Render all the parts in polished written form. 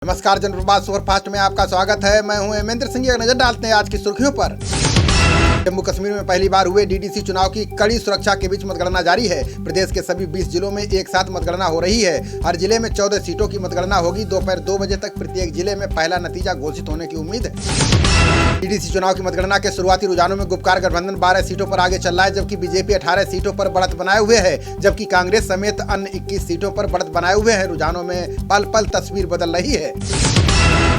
नमस्कार, जनप्रभात सुपरफास्ट में आपका स्वागत है। मैं हूं हेमेंद्र सिंह। एक नजर डालते हैं आज की सुर्खियों पर। जम्मू कश्मीर में पहली बार हुए डीडीसी चुनाव की कड़ी सुरक्षा के बीच मतगणना जारी है। प्रदेश के सभी 20 जिलों में एक साथ मतगणना हो रही है। हर जिले में 14 सीटों की मतगणना होगी। दोपहर 2 बजे तक प्रत्येक जिले में पहला नतीजा घोषित होने की उम्मीद है। डीडीसी चुनाव की मतगणना के शुरुआती रुझानों में गुपकार गठबंधन 12 सीटों पर आगे चल रहा है, जबकि बीजेपी 18 सीटों पर बढ़त बनाए हुए है, जबकि कांग्रेस समेत अन्य 21 सीटों पर बढ़त बनाए हुए हैं। रुझानों में पल पल तस्वीर बदल रही है।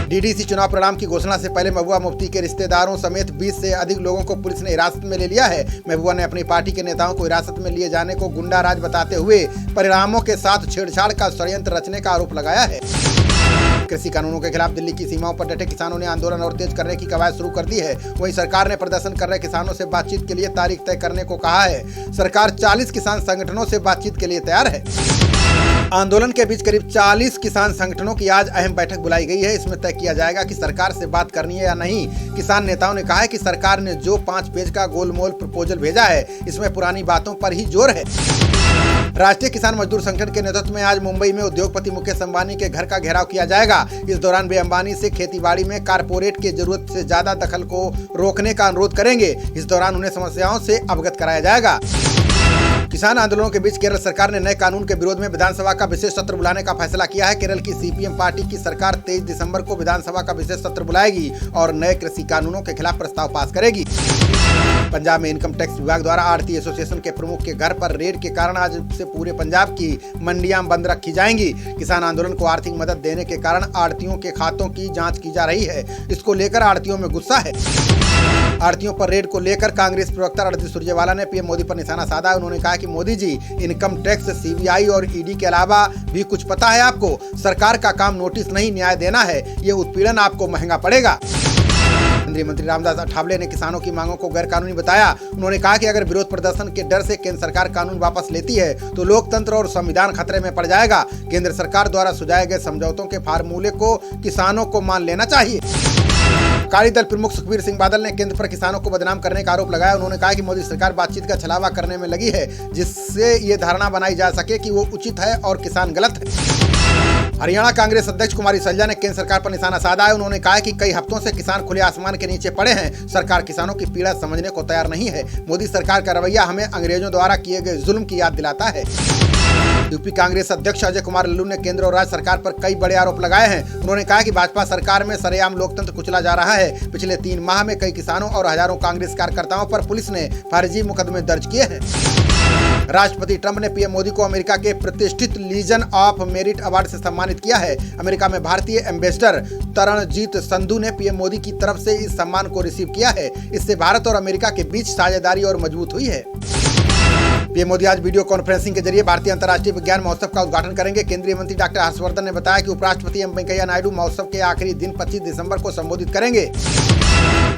डीडीसी चुनाव परिणाम की घोषणा से पहले महबूबा मुफ्ती के रिश्तेदारों समेत 20 से अधिक लोगों को पुलिस ने हिरासत में ले लिया है। महबूबा ने अपनी पार्टी के नेताओं को हिरासत में लिए जाने को गुंडा राज बताते हुए परिणामों के साथ छेड़छाड़ का षड्यंत्र रचने का आरोप लगाया है। कृषि कानूनों के खिलाफ दिल्ली की सीमाओं पर डटे किसानों ने आंदोलन और तेज करने की कवायद शुरू कर दी है। वहीं सरकार ने प्रदर्शन कर रहे किसानों से बातचीत के लिए तारीख तय करने को कहा है। सरकार 40 किसान संगठनों से बातचीत के लिए तैयार है। आंदोलन के बीच करीब 40 किसान संगठनों की आज अहम बैठक बुलाई गई है। इसमें तय किया जाएगा कि सरकार से बात करनी है या नहीं। किसान नेताओं ने कहा है कि सरकार ने जो 5 पेज का गोलमोल प्रपोजल भेजा है, इसमें पुरानी बातों पर ही जोर है। राष्ट्रीय किसान मजदूर संगठन के नेतृत्व में आज मुंबई में उद्योगपति मुकेश अंबानी के घर का घेराव किया जाएगा। इस दौरान वे अंबानी से खेतीबाड़ी में कारपोरेट के जरूरत से ज्यादा दखल को रोकने का अनुरोध करेंगे। इस दौरान उन्हें समस्याओं से अवगत कराया जाएगा। किसान आंदोलनों के बीच केरल सरकार ने नए कानून के विरोध में विधानसभा का विशेष सत्र बुलाने का फैसला किया है। केरल की सीपीएम पार्टी की सरकार 23 दिसंबर को विधानसभा का विशेष सत्र बुलाएगी और नए कृषि कानूनों के खिलाफ प्रस्ताव पास करेगी। पंजाब में इनकम टैक्स विभाग द्वारा आढ़ती एसोसिएशन के प्रमुख के घर पर रेड के कारण आज से पूरे पंजाब की मंडियां बंद रखी जाएंगी। किसान आंदोलन को आर्थिक मदद देने के कारण आढ़तियों के खातों की जांच की जा रही है। इसको लेकर आढ़तियों में गुस्सा है। आढ़तियों पर रेड को लेकर कांग्रेस प्रवक्ता रणदीप सुरजेवाला ने पीएम मोदी पर निशाना साधा। उन्होंने कहा कि Modi ji, income tax, CBI और ईडी के अलावा भी कुछ पता है आपको? सरकार का काम नोटिस नहीं, न्याय देना है। ये उत्पीड़न आपको महंगा पड़ेगा। केंद्रीय मंत्री रामदास अठावले ने किसानों की मांगों को गैर कानूनी बताया। उन्होंने कहा कि अगर विरोध प्रदर्शन के डर से केंद्र सरकार कानून वापस लेती है तो लोकतंत्र और संविधान खतरे में पड़ जाएगा। केंद्र सरकार द्वारा सुझाए गए समझौतों के फार्मूले को किसानों को मान लेना चाहिए। अकाली दल प्रमुख सुखबीर सिंह बादल ने केंद्र पर किसानों को बदनाम करने का आरोप लगाया। उन्होंने कहा कि मोदी सरकार बातचीत का छलावा करने में लगी है, जिससे ये धारणा बनाई जा सके कि वो उचित है और किसान गलत है। हरियाणा कांग्रेस अध्यक्ष कुमारी सैलजा ने केंद्र सरकार पर निशाना साधा है। उन्होंने कहा कि कई हफ्तों से किसान खुले आसमान के नीचे पड़े हैं। सरकार किसानों की पीड़ा समझने को तैयार नहीं है। मोदी सरकार का रवैया हमें अंग्रेजों द्वारा किए गए जुल्म की याद दिलाता है। यूपी कांग्रेस अध्यक्ष अजय कुमार लल्लू ने केंद्र और राज्य सरकार पर कई बड़े आरोप लगाए हैं। उन्होंने कहा कि भाजपा सरकार में सरेआम लोकतंत्र कुचला जा रहा है। पिछले 3 माह में कई किसानों और हजारों कांग्रेस कार्यकर्ताओं पर पुलिस ने फर्जी मुकदमे दर्ज किए हैं। राष्ट्रपति ट्रंप ने पीएम मोदी को अमेरिका के प्रतिष्ठित लीजन ऑफ मेरिट अवार्ड से सम्मानित किया है। अमेरिका में भारतीय एम्बेसडर तरणजीत संधू ने पीएम मोदी की तरफ से इस सम्मान को रिसीव किया है। इससे भारत और अमेरिका के बीच साझेदारी और मजबूत हुई है। पीएम मोदी आज वीडियो कॉन्फ्रेंसिंग के जरिए भारतीय अंतर्राष्ट्रीय विज्ञान महोत्सव का उद्घाटन करेंगे। केंद्रीय मंत्री डॉक्टर हर्षवर्धन ने बताया कि उपराष्ट्रपति एम वेंकैया नायडू महोत्सव के आखिरी दिन 25 दिसंबर को संबोधित करेंगे।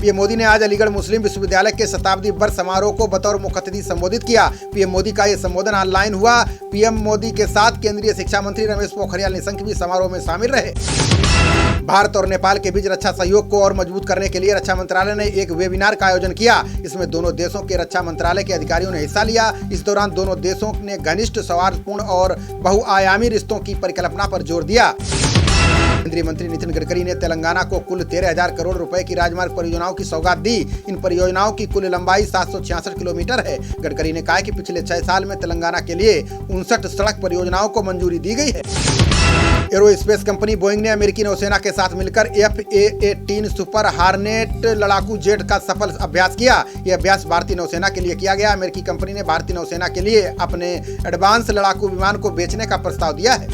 पीएम मोदी ने आज अलीगढ़ मुस्लिम विश्वविद्यालय के शताब्दी वर्ष समारोह को बतौर मुख्य अतिथि संबोधित किया। पीएम मोदी का ये संबोधन ऑनलाइन हुआ। पीएम मोदी के साथ केंद्रीय शिक्षा मंत्री रमेश पोखरियाल निशंक भी समारोह में शामिल रहे। भारत और नेपाल के बीच रक्षा सहयोग को और मजबूत करने के लिए रक्षा मंत्रालय ने एक वेबिनार का आयोजन किया। इसमें दोनों देशों के रक्षा मंत्रालय के अधिकारियों ने हिस्सा लिया। इस दौरान दोनों देशों ने घनिष्ठ, सौहार्दपूर्ण और बहुआयामी रिश्तों की परिकल्पना पर जोर दिया। केंद्रीय मंत्री नितिन गडकरी ने तेलंगाना को कुल 13,000 करोड़ रुपए की राजमार्ग परियोजनाओं की सौगात दी। इन परियोजनाओं की कुल लंबाई 766 किलोमीटर है। गडकरी ने कहा कि पिछले 6 साल में तेलंगाना के लिए 59 सड़क परियोजनाओं को मंजूरी दी गई है। एरोस्पेस कंपनी बोइंग ने अमेरिकी नौसेना के साथ मिलकर F/A-18 सुपर हार्नेट लड़ाकू जेट का सफल अभ्यास किया। यह अभ्यास भारतीय नौसेना के लिए किया गया। अमेरिकी कंपनी ने भारतीय नौसेना के लिए अपने एडवांस लड़ाकू विमान को बेचने का प्रस्ताव दिया है।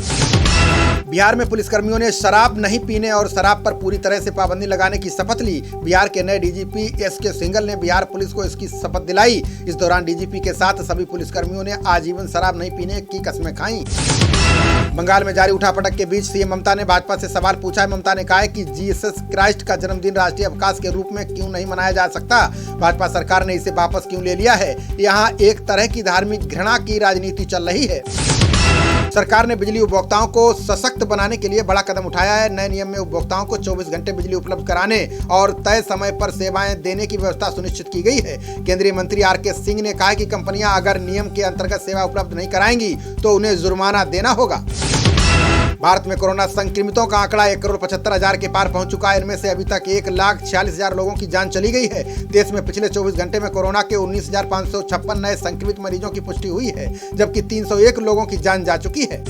बिहार में पुलिसकर्मियों ने शराब नहीं पीने और शराब पर पूरी तरह से पाबंदी लगाने की शपथ ली। बिहार के नए डीजीपी एस.के. सिंघल ने बिहार पुलिस को इसकी शपथ दिलाई। इस दौरान डीजीपी के साथ सभी पुलिसकर्मियों ने आजीवन शराब नहीं पीने की कस्में खाईं। बंगाल में जारी उठापटक के बीच सीएम ममता ने भाजपा से सवाल पूछा है। ममता ने कहा है कि जीसस क्राइस्ट का जन्मदिन राष्ट्रीय अवकाश के रूप में क्यों नहीं मनाया जा सकता? भाजपा सरकार ने इसे वापस क्यों ले लिया है? यहाँ एक तरह की धार्मिक घृणा की राजनीति चल रही है। सरकार ने बिजली उपभोक्ताओं को सशक्त बनाने के लिए बड़ा कदम उठाया है। नए नियम में उपभोक्ताओं को 24 घंटे बिजली उपलब्ध कराने और तय समय पर सेवाएं देने की व्यवस्था सुनिश्चित की गई है। केंद्रीय मंत्री आर.के. सिंह ने कहा कि कंपनियां अगर नियम के अंतर्गत सेवा उपलब्ध नहीं कराएंगी तो उन्हें जुर्माना देना होगा। भारत में कोरोना संक्रमितों का आंकड़ा 1,75,00,000 के पार पहुंच चुका है। इनमें से अभी तक 1,46,000 लोगों की जान चली गई है। देश में पिछले 24 घंटे में कोरोना के 19,556 नए संक्रमित मरीजों की पुष्टि हुई है, जबकि 301 लोगों की जान जा चुकी है।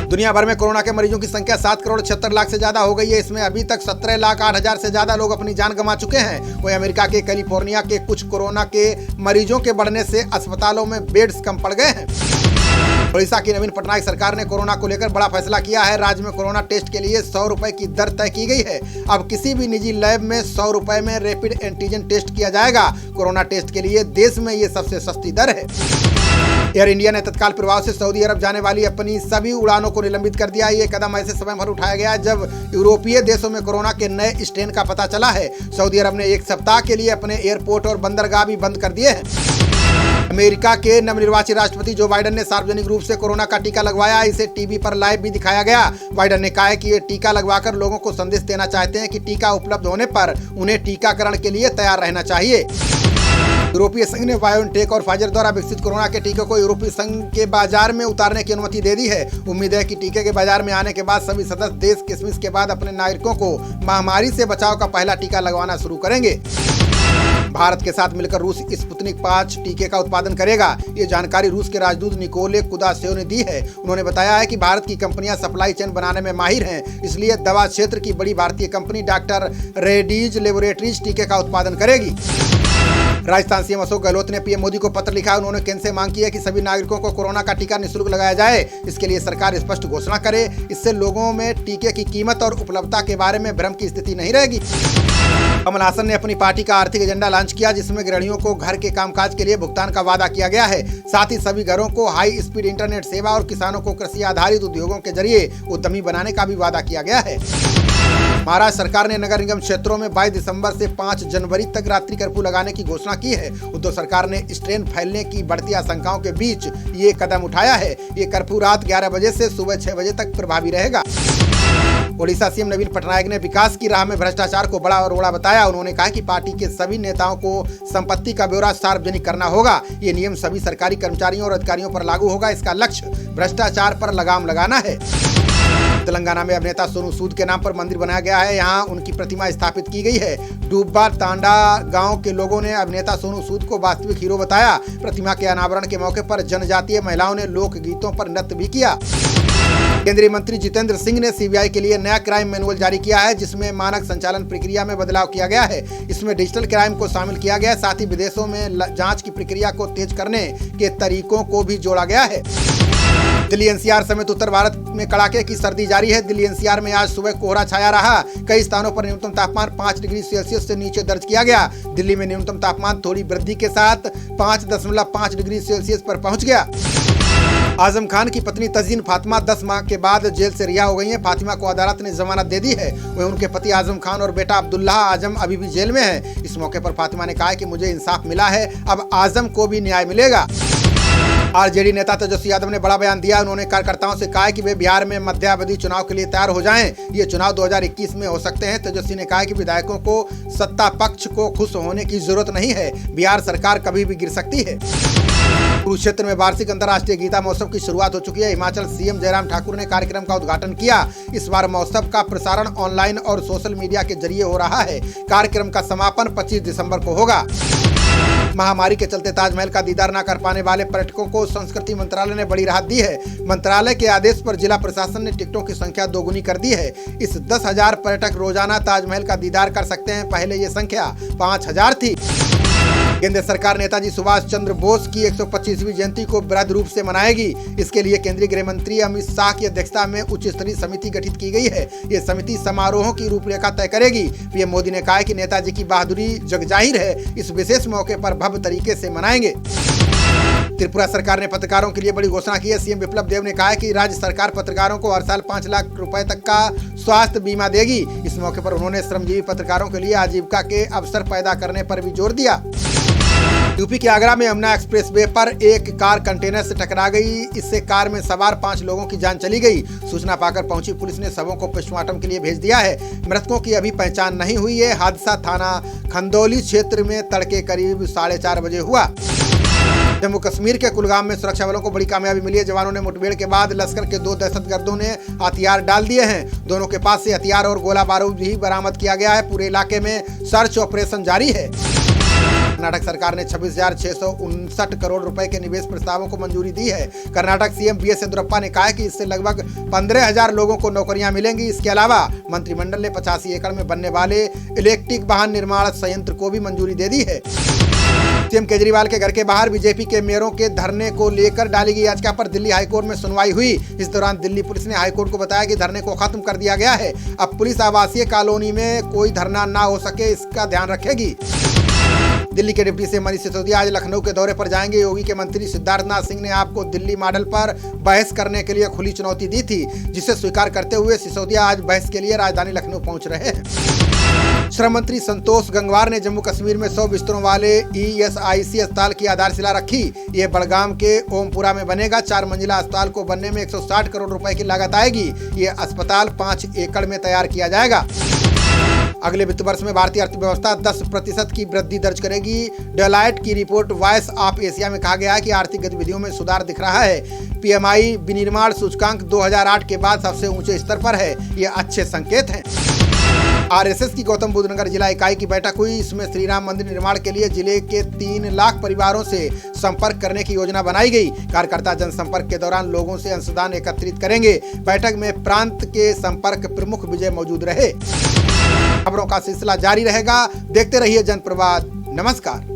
दुनिया भर में कोरोना के मरीजों की संख्या 7,76,00,000 से ज्यादा हो गई है। इसमें अभी तक 17,08,000 से ज्यादा लोग अपनी जान गंवा चुके हैं। वहीं अमेरिका के कैलिफोर्निया के कुछ कोरोना के मरीजों के बढ़ने से अस्पतालों में बेड्स कम पड़ गए हैं। उड़ीसा की नवीन पटनायक सरकार ने कोरोना को लेकर बड़ा फैसला किया है। राज्य में कोरोना टेस्ट के लिए 100 रुपए की दर तय की गई है। अब किसी भी निजी लैब में 100 रुपए में रैपिड एंटीजन टेस्ट किया जाएगा। कोरोना टेस्ट के लिए देश में ये सबसे सस्ती दर है। एयर इंडिया ने तत्काल प्रभाव से सऊदी अरब जाने वाली अपनी सभी उड़ानों को निलंबित कर दिया। ये कदम ऐसे समय पर उठाया गया जब यूरोपीय देशों में कोरोना के नए स्ट्रेन का पता चला है। सऊदी अरब ने 1 सप्ताह के लिए अपने एयरपोर्ट और बंदरगाह भी बंद कर दिए हैं। अमेरिका के नवनिर्वाचित राष्ट्रपति जो बाइडेन ने सार्वजनिक रूप से कोरोना का टीका लगवाया। इसे टीवी पर लाइव भी दिखाया गया। बाइडेन ने कहा है कि ये टीका लगवाकर लोगों को संदेश देना चाहते हैं कि टीका उपलब्ध होने पर उन्हें टीकाकरण के लिए तैयार रहना चाहिए। यूरोपीय संघ ने बायोनटेक और फाइजर द्वारा विकसित कोरोना के टीके को यूरोपीय संघ के बाजार में उतारने की अनुमति दे दी है। उम्मीद है कि टीके के बाजार में आने के बाद सभी सदस्य देश क्रिसमस के बाद अपने नागरिकों को महामारी से बचाव का पहला टीका लगवाना शुरू करेंगे। भारत के साथ मिलकर रूस स्पुतनिक 5 टीके का उत्पादन करेगा। ये जानकारी रूस के राजदूत निकोले कुदाशेव ने दी है। उन्होंने बताया है कि भारत की कंपनियां सप्लाई चेन बनाने में माहिर हैं, इसलिए दवा क्षेत्र की बड़ी भारतीय कंपनी डॉक्टर रेड्डीज लेबोरेटरीज टीके का उत्पादन करेगी। राजस्थान सीएम अशोक गहलोत ने पीएम मोदी को पत्र लिखा। उन्होंने केंद्र से मांग की है कि सभी नागरिकों को कोरोना का टीका निःशुल्क लगाया जाए। इसके लिए सरकार स्पष्ट घोषणा करे। इससे लोगों में टीके की कीमत और उपलब्धता के बारे में भ्रम की स्थिति नहीं रहेगी। कमल हासन ने अपनी पार्टी का आर्थिक एजेंडा लॉन्च किया, जिसमें गृहिणियों को घर के कामकाज के लिए भुगतान का वादा किया गया है। साथ ही सभी घरों को हाई स्पीड इंटरनेट सेवा और किसानों को कृषि आधारित उद्योगों के जरिए उद्यमी बनाने का भी वादा किया गया है। महाराष्ट्र सरकार ने नगर निगम क्षेत्रों में 22 दिसंबर से 5 जनवरी तक रात्रि कर्फ्यू लगाने की घोषणा की है। उद्धव सरकार ने स्ट्रेन फैलने की बढ़ती आशंकाओं के बीच ये कदम उठाया है। ये कर्फ्यू रात 11 बजे से सुबह 6 बजे तक प्रभावी रहेगा। उड़ीसा सीएम नवीन पटनायक ने विकास की राह में भ्रष्टाचार को बड़ा और बड़ा बताया। उन्होंने कहा कि पार्टी के सभी नेताओं को संपत्ति का ब्यौरा सार्वजनिक करना होगा। ये नियम सभी सरकारी कर्मचारियों और अधिकारियों पर लागू होगा। इसका लक्ष्य भ्रष्टाचार पर लगाम लगाना है। तेलंगाना में अभिनेता सोनू सूद के नाम पर मंदिर बनाया गया है। यहाँ उनकी प्रतिमा स्थापित की गई है। डूबा तांडा गांव के लोगों ने अभिनेता सोनू सूद को वास्तविक हीरो बताया। प्रतिमा के अनावरण के मौके पर जनजातीय महिलाओं ने लोक गीतों पर नृत्य भी किया। केंद्रीय मंत्री जितेंद्र सिंह ने सीबीआई के लिए नया क्राइम मैनुअल जारी किया है, जिसमें मानक संचालन प्रक्रिया में बदलाव किया गया है। इसमें डिजिटल क्राइम को शामिल किया गया है। साथ ही विदेशों में जांच की प्रक्रिया को तेज करने के तरीकों को भी जोड़ा गया है। दिल्ली एनसीआर समेत उत्तर भारत में कड़ाके की सर्दी जारी है। दिल्ली एनसीआर में आज सुबह कोहरा छाया रहा। कई स्थानों पर न्यूनतम तापमान 5 डिग्री सेल्सियस से नीचे दर्ज किया गया। दिल्ली में न्यूनतम तापमान थोड़ी वृद्धि के साथ 5.5 डिग्री सेल्सियस पर पहुंच गया। आजम खान की पत्नी तजीन फातिमा 10 माह के बाद जेल से रिहा हो गई हैं। फातिमा को अदालत ने जमानत दे दी है। वहीं उनके पति आजम खान और बेटा अब्दुल्लाह आजम अभी भी जेल में हैं। इस मौके पर फातिमा ने कहा है कि मुझे इंसाफ मिला है, अब आजम को भी न्याय मिलेगा। आरजेडी नेता तेजस्वी यादव ने बड़ा बयान दिया। उन्होंने कार्यकर्ताओं से कहा है कि वे बिहार में मध्यावधि चुनाव के लिए तैयार हो जाएं। ये चुनाव 2021 में हो सकते हैं। तेजस्वी ने कहा कि विधायकों को सत्ता पक्ष को खुश होने की जरूरत नहीं है। बिहार सरकार कभी भी गिर सकती है। कुरुक्षेत्र में वार्षिक अंतर्राष्ट्रीय गीता महोत्सव की शुरुआत हो चुकी है। हिमाचल सीएम जयराम ठाकुर ने कार्यक्रम का उद्घाटन किया। इस बार महोत्सव का प्रसारण ऑनलाइन और सोशल मीडिया के जरिए हो रहा है। कार्यक्रम का समापन 25 दिसंबर को होगा। महामारी के चलते ताजमहल का दीदार न कर पाने वाले पर्यटकों को संस्कृति मंत्रालय ने बड़ी राहत दी है। मंत्रालय के आदेश पर जिला प्रशासन ने टिकटों की संख्या दोगुनी कर दी है। इस 10,000 पर्यटक रोजाना ताजमहल का दीदार कर सकते हैं। पहले ये संख्या 5,000 थी। केंद्र सरकार नेताजी सुभाष चंद्र बोस की 125वीं जयंती को वृहद रूप से मनाएगी। इसके लिए केंद्रीय गृह मंत्री अमित शाह की अध्यक्षता में उच्च स्तरीय समिति गठित की गई है। ये समिति समारोहों की रूपरेखा तय करेगी। पीएम मोदी ने कहा है कि नेताजी की बहादुरी जगजाहिर है। इस विशेष मौके पर भव्य तरीके से मनाएंगे। त्रिपुरा सरकार ने पत्रकारों के लिए बड़ी घोषणा की है। सीएम विप्लव देव ने कहा है कि राज्य सरकार पत्रकारों को हर साल 5 लाख रुपए तक का स्वास्थ्य बीमा देगी। इस मौके पर उन्होंने श्रमजीवी पत्रकारों के लिए आजीविका के अवसर पैदा करने पर भी जोर दिया। यूपी के आगरा में यमुना एक्सप्रेस वे पर एक कार कंटेनर से टकरा गई। इससे कार में सवार 5 लोगों की जान चली गई। सूचना पाकर पहुंची पुलिस ने शवों को पोस्टमार्टम के लिए भेज दिया है। मृतकों की अभी पहचान नहीं हुई है। हादसा थाना खंदौली क्षेत्र में तड़के करीब 4:30 बजे हुआ। जम्मू कश्मीर के कुलगाम में सुरक्षा बलों को बड़ी कामयाबी मिली है। जवानों ने मुठभेड़ के बाद लश्कर के 2 दहशतगर्दों ने हथियार डाल दिए हैं। दोनों के पास से हथियार और गोला बारूद भी बरामद किया गया है। पूरे इलाके में सर्च ऑपरेशन जारी है। कर्नाटक सरकार ने 26,659 करोड़ रुपए के निवेश प्रस्तावों को मंजूरी दी है। कर्नाटक सीएम बीएस येदियुरप्पा ने कहा है कि इससे लगभग 15,000 लोगों को नौकरियां मिलेंगी। इसके अलावा मंत्रिमंडल ने 85 एकड़ में बनने वाले इलेक्ट्रिक वाहन निर्माण संयंत्र को भी मंजूरी दे दी है। सीएम केजरीवाल के घर के बाहर बीजेपी के मेयरों के धरने को लेकर डाली गई याचिका पर दिल्ली हाईकोर्ट में सुनवाई हुई। इस दौरान दिल्ली पुलिस ने हाईकोर्ट को बताया कि धरने को खत्म कर दिया गया है। अब पुलिस आवासीय कॉलोनी में कोई धरना ना हो सके, इसका ध्यान रखेगी। दिल्ली के डिप्टी सीएम मनीष सिसोदिया आज लखनऊ के दौरे पर जाएंगे। योगी के मंत्री सिद्धार्थनाथ सिंह ने आपको दिल्ली मॉडल पर बहस करने के लिए खुली चुनौती दी थी, जिसे स्वीकार करते हुए सिसोदिया आज बहस के लिए राजधानी लखनऊ पहुंच रहे हैं। श्रम मंत्री संतोष गंगवार ने जम्मू कश्मीर में 100 बिस्तरों वाले ESIC अस्पताल की आधारशिला रखी। ये बड़गाम के ओमपुरा में बनेगा। 4 मंजिला अस्पताल को बनने में 160 करोड़ रुपए की लागत आएगी। ये अस्पताल 5 एकड़ में तैयार किया जाएगा। अगले वित्त वर्ष में भारतीय अर्थव्यवस्था 10% की वृद्धि दर्ज करेगी। डेलॉयट की रिपोर्ट वॉइस ऑफ एशिया में कहा गया है कि आर्थिक गतिविधियों में सुधार दिख रहा है। PMI विनिर्माण सूचकांक 2008 के बाद सबसे ऊंचे स्तर पर है। ये अच्छे संकेत हैं। RSS की गौतम बुद्ध नगर जिला इकाई की बैठक हुई। इसमें श्री राम मंदिर निर्माण के लिए जिले के 3 लाख परिवारों से संपर्क करने की योजना बनाई गई। कार्यकर्ता जनसंपर्क के दौरान लोगों से अंशदान एकत्रित करेंगे। बैठक में प्रांत के संपर्क प्रमुख विजय मौजूद रहे। खबरों का सिलसिला जारी रहेगा। देखते रहिए जनप्रवाद। नमस्कार।